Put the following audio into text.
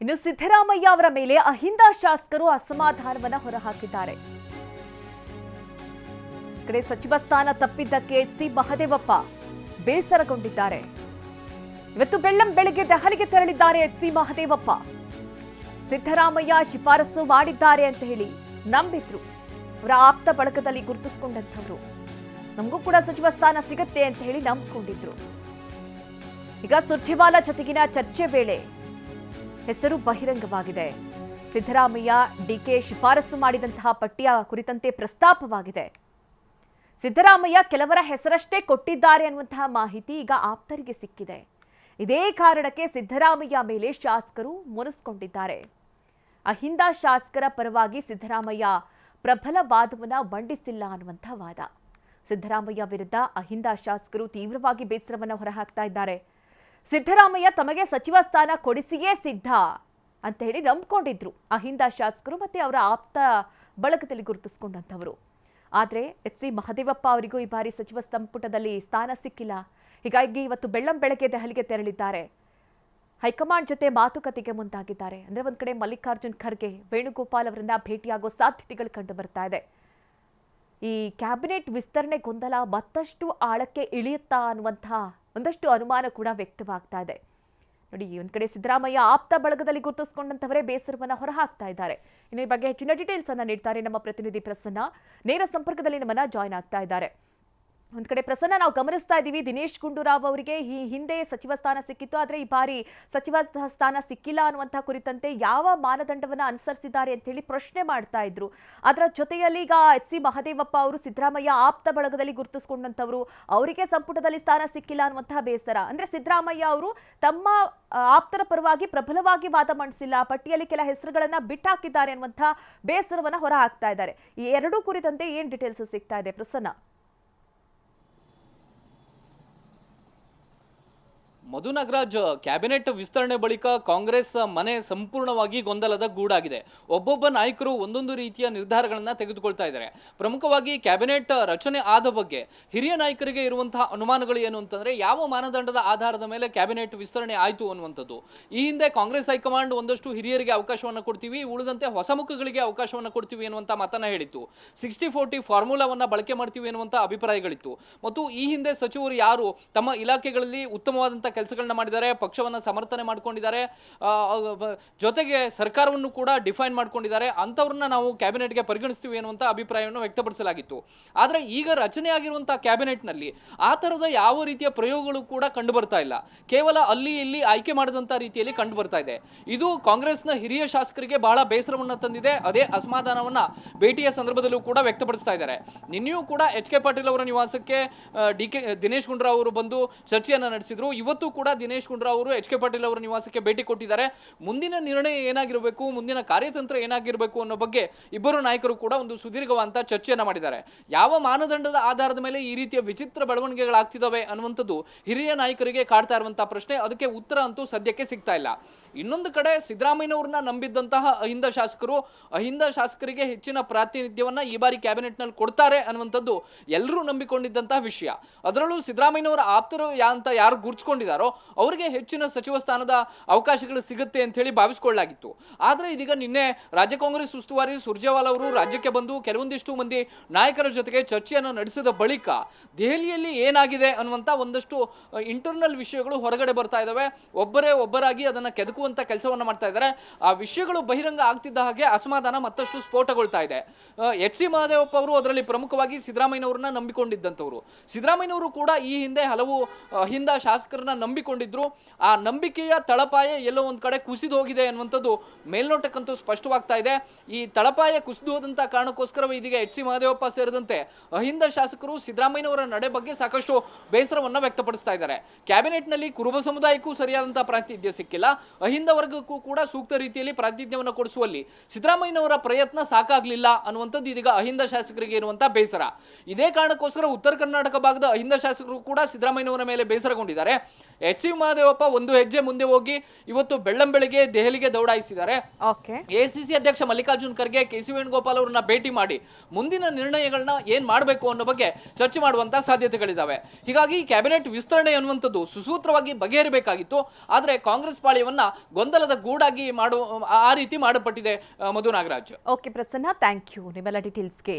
ಇನ್ನು ಸಿದ್ದರಾಮಯ್ಯ ಅವರ ಮೇಲೆ ಅಹಿಂದ ಶಾಸಕರು ಅಸಮಾಧಾನವನ್ನ ಹೊರಹಾಕಿದ್ದಾರೆ. ಕಡೆ ಸಚಿವ ಸ್ಥಾನ ತಪ್ಪಿದ್ದಕ್ಕೆ ಎಚ್.ಸಿ. ಮಹದೇವಪ್ಪ ಬೇಸರಗೊಂಡಿದ್ದಾರೆ. ಇವತ್ತು ಬೆಳ್ಳಂಬೆಳಗ್ಗೆ ದೆಹಲಿಗೆ ತೆರಳಿದ್ದಾರೆ ಎಚ್.ಸಿ. ಮಹದೇವಪ್ಪ. ಸಿದ್ದರಾಮಯ್ಯ ಶಿಫಾರಸು ಮಾಡಿದ್ದಾರೆ ಅಂತ ಹೇಳಿ ನಂಬಿದ್ರು. ಅವರ ಆಪ್ತ ಬಳಗದಲ್ಲಿ ಗುರುತಿಸಿಕೊಂಡಂಥವ್ರು. ನಮಗೂ ಕೂಡ ಸಚಿವ ಸ್ಥಾನ ಸಿಗುತ್ತೆ ಅಂತ ಹೇಳಿ ನಂಬಿಕೊಂಡಿದ್ರು. ಈಗ ಸುರ್ಜೇವಾಲಾ ಜೊತೆಗಿನ ಚರ್ಚೆ ವೇಳೆ ಹೆಸರು ಬಹಿರಂಗವಾಗಿದೆ. ಸಿದ್ದರಾಮಯ್ಯ ಡಿಕೆ ಶಿಫಾರಸು ಮಾಡಿದಂತಹ ಪಟ್ಟಿಯ ಕುರಿತಂತೆ ಪ್ರಸ್ತಾಪವಾಗಿದೆ. ಸಿದ್ದರಾಮಯ್ಯ ಕೆಲವರ ಹೆಸರಷ್ಟೇ ಕೊಟ್ಟಿದ್ದಾರೆ ಅನ್ನುವಂತಹ ಮಾಹಿತಿ ಈಗ ಆಪ್ತರಿಗೆ ಸಿಕ್ಕಿದೆ. ಇದೇ ಕಾರಣಕ್ಕೆ ಸಿದ್ದರಾಮಯ್ಯ ಮೇಲೆ ಶಾಸಕರು ಮುನಿಸಿಕೊಂಡಿದ್ದಾರೆ. ಅಹಿಂದ ಶಾಸಕರ ಪರವಾಗಿ ಸಿದ್ದರಾಮಯ್ಯ ಪ್ರಬಲ ವಾದವನ್ನ ಮಂಡಿಸಿಲ್ಲ ಅನ್ನುವಂಥ ವಾದ. ಸಿದ್ದರಾಮಯ್ಯ ವಿರುದ್ಧ ಅಹಿಂದ ಶಾಸಕರು ತೀವ್ರವಾಗಿ ಬೇಸರವನ್ನು ಹೊರಹಾಕ್ತಾ ಇದ್ದಾರೆ. ಸಿದ್ದರಾಮಯ್ಯ ತಮಗೆ ಸಚಿವ ಸ್ಥಾನ ಕೊಡಿಸಿಯೇ ಸಿದ್ಧ ಅಂತ ಹೇಳಿ ನಂಬಿಕೊಂಡಿದ್ರು ಅಹಿಂದ ಶಾಸಕರು ಮತ್ತೆ ಅವರ ಆಪ್ತ ಬಳಗದಲ್ಲಿ ಗುರುತಿಸಿಕೊಂಡಂಥವರು. ಆದರೆ ಎಚ್.ಸಿ. ಮಹದೇವಪ್ಪ ಅವರಿಗೂ ಈ ಬಾರಿ ಸಚಿವ ಸಂಪುಟದಲ್ಲಿ ಸ್ಥಾನ ಸಿಕ್ಕಿಲ್ಲ. ಹೀಗಾಗಿ ಇವತ್ತು ಬೆಳ್ಳಂಬೆಳಗ್ಗೆ ದೆಹಲಿಗೆ ತೆರಳಿದ್ದಾರೆ. ಹೈಕಮಾಂಡ್ ಜೊತೆ ಮಾತುಕತೆಗೆ ಮುಂದಾಗಿದ್ದಾರೆ. ಅಂದ್ರೆ ಒಂದ್ ಕಡೆ ಮಲ್ಲಿಕಾರ್ಜುನ್ ಖರ್ಗೆ, ವೇಣುಗೋಪಾಲ್ ಅವರನ್ನ ಭೇಟಿಯಾಗೋ ಸಾಧ್ಯತೆಗಳು ಕಂಡು ಬರ್ತಾ ಇದೆ. ಈ ಕ್ಯಾಬಿನೆಟ್ ವಿಸ್ತರಣೆ ಗೊಂದಲ ಮತ್ತಷ್ಟು ಆಳಕ್ಕೆ ಇಳಿಯುತ್ತಾ ಅನ್ನುವಂತಹ ಒಂದಷ್ಟು ಅನುಮಾನ ಕೂಡ ವ್ಯಕ್ತವಾಗ್ತಾ ಇದೆ. ನೋಡಿ, ಒಂದ್ ಕಡೆ ಸಿದ್ದರಾಮಯ್ಯ ಆಪ್ತ ಬಳಗದಲ್ಲಿ ಗುರುತಿಸಿಕೊಂಡಂತವರೇ ಬೇಸರವನ್ನ ಹೊರಹಾಕ್ತಾ ಇದ್ದಾರೆ. ಇನ್ನು ಈ ಬಗ್ಗೆ ಹೆಚ್ಚಿನ ಡೀಟೇಲ್ಸ್ ಅನ್ನ ನೀಡ್ತಾರೆ ನಮ್ಮ ಪ್ರತಿನಿಧಿ ಪ್ರಸನ್ನ. ನೇರ ಸಂಪರ್ಕದಲ್ಲಿ ನಮ್ಮನ್ನ ಜಾಯ್ನ್ ಆಗ್ತಾ ಇದ್ದಾರೆ. ಒಂದ್ ಕಡೆ ಪ್ರಸನ್ನ, ನಾವು ಗಮನಿಸ್ತಾ ಇದ್ದೀವಿ ದಿನೇಶ್ ಗುಂಡೂರಾವ್ ಅವರಿಗೆ ಈ ಹಿಂದೆ ಸಚಿವ ಸ್ಥಾನ ಸಿಕ್ಕಿತ್ತು, ಆದ್ರೆ ಈ ಬಾರಿ ಸಚಿವ ಸ್ಥಾನ ಸಿಕ್ಕಿಲ್ಲ ಅನ್ನುವಂತಹ ಕುರಿತಂತೆ ಯಾವ ಮಾನದಂಡವನ್ನ ಅನುಸರಿಸಿದ್ದಾರೆ ಅಂತ ಹೇಳಿ ಪ್ರಶ್ನೆ ಮಾಡ್ತಾ ಇದ್ರು. ಅದರ ಜೊತೆಯಲ್ಲಿ ಈಗ ಎಚ್.ಸಿ. ಮಹದೇವಪ್ಪ ಅವರು ಸಿದ್ದರಾಮಯ್ಯ ಆಪ್ತ ಬಳಗದಲ್ಲಿ ಗುರುತಿಸಿಕೊಂಡಂತವರು, ಅವರಿಗೆ ಸಂಪುಟದಲ್ಲಿ ಸ್ಥಾನ ಸಿಕ್ಕಿಲ್ಲ ಅನ್ನುವಂತಹ ಬೇಸರ. ಅಂದ್ರೆ ಸಿದ್ದರಾಮಯ್ಯ ಅವರು ತಮ್ಮ ಆಪ್ತರ ಪರವಾಗಿ ಪ್ರಬಲವಾಗಿ ವಾದ ಮಂಡಿಸಿಲ್ಲ, ಪಟ್ಟಿಯಲ್ಲಿ ಕೆಲ ಹೆಸರುಗಳನ್ನ ಬಿಟ್ಟಾಕಿದ್ದಾರೆ ಅನ್ನುವಂತಹ ಬೇಸರವನ್ನ ಹೊರ ಹಾಕ್ತಾ ಇದ್ದಾರೆ. ಈ ಎರಡೂ ಕುರಿತಂತೆ ಏನ್ ಡೀಟೇಲ್ಸ್ ಸಿಗ್ತಾ ಇದೆ ಪ್ರಸನ್ನ? ಮಧು ನಾಗರಾಜ್, ಕ್ಯಾಬಿನೆಟ್ ವಿಸ್ತರಣೆ ಬಳಿಕ ಕಾಂಗ್ರೆಸ್ ಮನೆ ಸಂಪೂರ್ಣವಾಗಿ ಗೊಂದಲದ ಗೂಡಾಗಿದೆ. ಒಬ್ಬೊಬ್ಬ ನಾಯಕರು ಒಂದೊಂದು ರೀತಿಯ ನಿರ್ಧಾರಗಳನ್ನು ತೆಗೆದುಕೊಳ್ತಾ ಇದ್ದಾರೆ. ಪ್ರಮುಖವಾಗಿ ಕ್ಯಾಬಿನೆಟ್ ರಚನೆ ಆದ ಬಗ್ಗೆ ಹಿರಿಯ ನಾಯಕರಿಗೆ ಇರುವಂತಹ ಅನುಮಾನಗಳು ಏನು ಅಂತಂದ್ರೆ, ಯಾವ ಮಾನದಂಡದ ಆಧಾರದ ಮೇಲೆ ಕ್ಯಾಬಿನೆಟ್ ವಿಸ್ತರಣೆ ಆಯಿತು ಅನ್ನುವಂಥದ್ದು. ಈ ಹಿಂದೆ ಕಾಂಗ್ರೆಸ್ ಹೈಕಮಾಂಡ್ ಒಂದಷ್ಟು ಹಿರಿಯರಿಗೆ ಅವಕಾಶವನ್ನು ಕೊಡ್ತೀವಿ, ಉಳಿದಂತೆ ಹೊಸ ಮುಖಗಳಿಗೆ ಅವಕಾಶವನ್ನು ಕೊಡ್ತೀವಿ ಎನ್ನುವಂಥ ಮಾತನ್ನ ಹೇಳಿತ್ತು. 60-40 ಫಾರ್ಮುಲಾವನ್ನ ಬಳಕೆ ಮಾಡ್ತೀವಿ ಎನ್ನುವಂಥ ಅಭಿಪ್ರಾಯಗಳಿತ್ತು. ಮತ್ತು ಈ ಹಿಂದೆ ಸಚಿವರು ಯಾರು ತಮ್ಮ ಇಲಾಖೆಗಳಲ್ಲಿ ಉತ್ತಮವಾದಂಥ ಕೆಲಸಗಳನ್ನ ಮಾಡಿದ್ದಾರೆ, ಪಕ್ಷವನ್ನು ಸಮರ್ಥನೆ ಮಾಡ್ಕೊಂಡಿದ್ದಾರೆ, ಜೊತೆಗೆ ಸರ್ಕಾರವನ್ನು ಕೂಡ ಡಿಫೈನ್ ಮಾಡ್ಕೊಂಡಿದ್ದಾರೆ, ಅಂಥವ್ರನ್ನ ನಾವು ಕ್ಯಾಬಿನೆಟ್ಗೆ ಪರಿಗಣಿಸ್ತೀವಿ ಅನ್ನುವಂಥ ಅಭಿಪ್ರಾಯವನ್ನು ವ್ಯಕ್ತಪಡಿಸಲಾಗಿತ್ತು. ಆದರೆ ಈಗ ರಚನೆ ಆಗಿರುವಂತಹ ಕ್ಯಾಬಿನೆಟ್ನಲ್ಲಿ ಆ ಥರದ ಯಾವ ರೀತಿಯ ಪ್ರಯೋಗಗಳು ಕೂಡ ಕಂಡು ಬರ್ತಾ ಇಲ್ಲ. ಕೇವಲ ಅಲ್ಲಿ ಇಲ್ಲಿ ಆಯ್ಕೆ ಮಾಡಿದಂಥ ರೀತಿಯಲ್ಲಿ ಕಂಡು ಬರ್ತಾ ಇದೆ. ಇದು ಕಾಂಗ್ರೆಸ್ನ ಹಿರಿಯ ಶಾಸಕರಿಗೆ ಬಹಳ ಬೇಸರವನ್ನು ತಂದಿದೆ. ಅದೇ ಅಸಮಾಧಾನವನ್ನ ಭೇಟಿಯ ಸಂದರ್ಭದಲ್ಲೂ ಕೂಡ ವ್ಯಕ್ತಪಡಿಸ್ತಾ ಇದ್ದಾರೆ. ನಿನ್ನೆಯೂ ಕೂಡ ಎಚ್.ಕೆ. ಪಾಟೀಲ್ ಅವರ ನಿವಾಸಕ್ಕೆ ದಿನೇಶ್ ಗುಂಡೂರಾವ್ ಅವರು ಬಂದು ಚರ್ಚೆಯನ್ನು ನಡೆಸಿದ್ರು. ಇವತ್ತು ಕೂಡ ದಿನೇಶ್ ಗುಂಡೂರಾವ್ ಅವರು ಎಚ್.ಕೆ. ಪಾಟೀಲ್ ಅವರ ನಿವಾಸಕ್ಕೆ ಭೇಟಿ ಕೊಟ್ಟಿದ್ದಾರೆ. ಮುಂದಿನ ನಿರ್ಣಯ ಏನಾಗಿರಬೇಕು, ಮುಂದಿನ ಕಾರ್ಯತಂತ್ರ ಏನಾಗಿರಬೇಕು ಅನ್ನೋ ಬಗ್ಗೆ ಇಬ್ಬರು ನಾಯಕರು ಕೂಡ ಒಂದು ಸುದೀರ್ಘವಾದ ಚರ್ಚೆಯನ್ನು ಮಾಡಿದ್ದಾರೆ. ಯಾವ ಮಾನದಂಡದ ಆಧಾರದ ಮೇಲೆ ಈ ರೀತಿಯ ವಿಚಿತ್ರ ಬೆಳವಣಿಗೆಗಳಾಗ್ತಿದ್ದಾವೆ ಅನ್ನುವಂಥದ್ದು ಹಿರಿಯ ನಾಯಕರಿಗೆ ಕಾಡ್ತಾ ಇರುವಂತಹ ಪ್ರಶ್ನೆ. ಅದಕ್ಕೆ ಉತ್ತರ ಅಂತೂ ಸದ್ಯಕ್ಕೆ ಸಿಗ್ತಾ ಇಲ್ಲ. ಇನ್ನೊಂದು ಕಡೆ ಸಿದ್ದರಾಮಯ್ಯನವ್ರನ್ನ ನಂಬಿದ್ದಂತಹ ಅಹಿಂದ ಶಾಸಕರಿಗೆ ಹೆಚ್ಚಿನ ಪ್ರಾತಿನಿಧ್ಯವನ್ನ ಈ ಬಾರಿ ಕ್ಯಾಬಿನೆಟ್ನಲ್ಲಿ ಕೊಡ್ತಾರೆ ಅನ್ನುವಂಥದ್ದು ಎಲ್ಲರೂ ನಂಬಿಕೊಂಡಿದ್ದಂತಹ ವಿಷಯ. ಅದರಲ್ಲೂ ಸಿದ್ದರಾಮಯ್ಯನವರ ಆಪ್ತರು ಅಂತ ಯಾರು ಗುರುತಿಸಿಕೊಂಡಿದ್ದಾರೋ ಅವರಿಗೆ ಹೆಚ್ಚಿನ ಸಚಿವ ಸ್ಥಾನದ ಅವಕಾಶಗಳು ಸಿಗುತ್ತೆ ಅಂತ ಹೇಳಿ ಭಾವಿಸಿಕೊಳ್ಳಲಾಗಿತ್ತು. ಆದರೆ ಇದೀಗ ನಿನ್ನೆ ರಾಜ್ಯ ಕಾಂಗ್ರೆಸ್ ಉಸ್ತುವಾರಿ ಸುರ್ಜೇವಾಲಾ ಅವರು ರಾಜ್ಯಕ್ಕೆ ಬಂದು ಕೆಲವೊಂದಿಷ್ಟು ಮಂದಿ ನಾಯಕರ ಜೊತೆಗೆ ಚರ್ಚೆಯನ್ನು ನಡೆಸಿದ ಬಳಿಕ ದೆಹಲಿಯಲ್ಲಿ ಏನಾಗಿದೆ ಅನ್ನುವಂಥ ಒಂದಷ್ಟು ಇಂಟರ್ನಲ್ ವಿಷಯಗಳು ಹೊರಗಡೆ ಬರ್ತಾ ಇದ್ದಾವೆ. ಒಬ್ಬರಾಗಿ ಅದನ್ನು ಕೆದಕುವಂತ ಕೆಲಸವನ್ನು ಮಾಡ್ತಾ ಇದ್ದಾರೆ. ಆ ವಿಷಯಗಳು ಬಹಿರಂಗ ಆಗ್ತಿದ್ದ ಹಾಗೆ ಅಸಮಾಧಾನ ಮತ್ತಷ್ಟು ಸ್ಫೋಟಗೊಳ್ತಾ ಇದೆ. ಎಚ್.ಸಿ. ಮಹದೇವಪ್ಪ ಅವರು ಅದರಲ್ಲಿ ಪ್ರಮುಖವಾಗಿ ಸಿದ್ದರಾಮಯ್ಯನವರನ್ನ ನಂಬಿಕೊಂಡಿದ್ದಂಥವ್ರು. ಸಿದ್ದರಾಮಯ್ಯನವರು ಕೂಡ ಈ ಹಿಂದೆ ಹಲವು ಅಹಿಂದ ಶಾಸಕರನ್ನ ನಂಬಿಕೊಂಡಿದ್ರು. ಆ ನಂಬಿಕೆಯ ತಳಪಾಯ ಎಲ್ಲೋ ಒಂದ್ ಕಡೆ ಕುಸಿದು ಹೋಗಿದೆ ಅನ್ನುವಂಥದ್ದು ಮೇಲ್ನೋಟಕ್ಕಂತೂ ಸ್ಪಷ್ಟವಾಗ್ತಾ ಇದೆ. ಈ ತಳಪಾಯ ಕುಸಿದು ಹೋದಂತ ಕಾರಣಕ್ಕೋಸ್ಕರವೇ ಇದೀಗ ಎಚ್.ಸಿ. ಮಹದೇವಪ್ಪ ಸೇರಿದಂತೆ ಅಹಿಂದ ಶಾಸಕರು ಸಿದ್ದರಾಮಯ್ಯನವರ ನಡೆ ಬಗ್ಗೆ ಸಾಕಷ್ಟು ಬೇಸರವನ್ನ ವ್ಯಕ್ತಪಡಿಸ್ತಾ ಇದ್ದಾರೆ. ಕ್ಯಾಬಿನೆಟ್ನಲ್ಲಿ ಕುರುಬ ಸಮುದಾಯಕ್ಕೂ ಸರಿಯಾದಂತಹ ಪ್ರಾತಿನಿಧ್ಯ ಸಿಕ್ಕಿಲ್ಲ, ಅಹಿಂದ ವರ್ಗಕ್ಕೂ ಕೂಡ ಸೂಕ್ತ ರೀತಿಯಲ್ಲಿ ಪ್ರಾತಿನಿಧ್ಯವನ್ನು ಕೊಡಿಸುವಲ್ಲಿ ಸಿದ್ದರಾಮಯ್ಯನವರ ಪ್ರಯತ್ನ ಸಾಕಾಗಲಿಲ್ಲ ಅನ್ನುವಂಥದ್ದು ಇದೀಗ ಅಹಿಂದ ಶಾಸಕರಿಗೆ ಇರುವಂತಹ ಬೇಸರ. ಇದೇ ಕಾರಣಕ್ಕೋಸ್ಕರ ಉತ್ತರ ಕರ್ನಾಟಕ ಭಾಗದ ಅಹಿಂದ ಶಾಸಕರು ಕೂಡ ಸಿದ್ದರಾಮಯ್ಯನವರ ಮೇಲೆ ಬೇಸರಗೊಂಡಿದ್ದಾರೆ. ಎಚ್ ಸಿ ಮಹದೇವಪ್ಪ ಒಂದು ಹೆಜ್ಜೆ ಮುಂದೆ ಹೋಗಿ ಇವತ್ತು ಬೆಳ್ಳಂಬೆಳಿಗ್ಗೆ ದೆಹಲಿಗೆ ದೌಡಾಯಿಸಿದ್ದಾರೆ. ಓಕೆ. ಎಸಿಸಿ ಅಧ್ಯಕ್ಷ ಮಲ್ಲಿಕಾರ್ಜುನ್ ಖರ್ಗೆ ಕೆ.ಸಿ. ವೇಣುಗೋಪಾಲ್ ಅವರನ್ನ ಭೇಟಿ ಮಾಡಿ ಮುಂದಿನ ನಿರ್ಣಯಗಳನ್ನ ಏನ್ ಮಾಡಬೇಕು ಅನ್ನೋ ಬಗ್ಗೆ ಚರ್ಚೆ ಮಾಡುವಂತ ಸಾಧ್ಯತೆಗಳಿದಾವೆ. ಹೀಗಾಗಿ ಕ್ಯಾಬಿನೆಟ್ ವಿಸ್ತರಣೆ ಅನ್ನುವಂಥದ್ದು ಸುಸೂತ್ರವಾಗಿ ಬಗೆಹರಿಬೇಕಾಗಿತ್ತು. ಆದ್ರೆ ಕಾಂಗ್ರೆಸ್ ಪಾಳ್ಯವನ್ನ ಗೊಂದಲದ ಗೂಡಾಗಿ ಆ ರೀತಿ ಮಾಡಲ್ಪಟ್ಟಿದೆ. Madhu Nagaraj. Okay Prasanna, thank you ನಿಮ್ಮೆಲ್ಲ ಡೀಟೇಲ್ಸ್ಗೆ.